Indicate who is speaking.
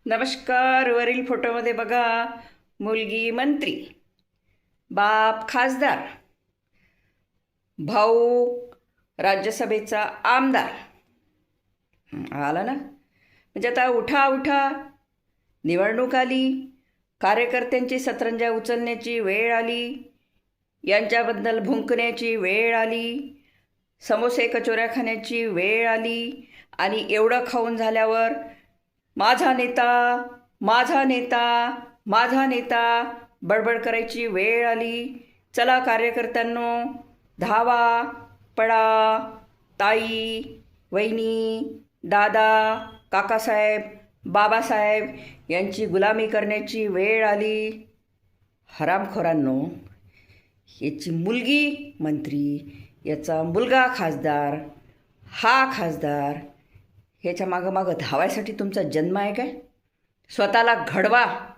Speaker 1: नमस्कार. वरील फोटोमध्ये बघा, मुलगी मंत्री, बाप खासदार, भाऊ राज्यसभेचा आमदार. आला ना? म्हणजे आता उठा उठा, निवडणूक आली, कार्यकर्त्यांची सतरंजा उचलण्याची वेळ आली, यांच्याबद्दल भुंकण्याची वेळ आली, समोसे कचोऱ्या खाण्याची वेळ आली. आणि एवढं खाऊन झाल्यावर माझा नेता, माझा नेता, माझा नेता बडबड करायची वेळ आली. चला कार्यकर्त्यांनो, धावा, पळा, ताई, वहिनी, दादा, काकासाहेब, बाबासाहेब यांची गुलामी करण्याची वेळ आली. हरामखोरांनो, याची मुलगी मंत्री, याचा मुलगा खासदार, हा खासदार, ह्याच्या मागं धावायसाठी तुमचा जन्म आहे काय? स्वतःला घडवा.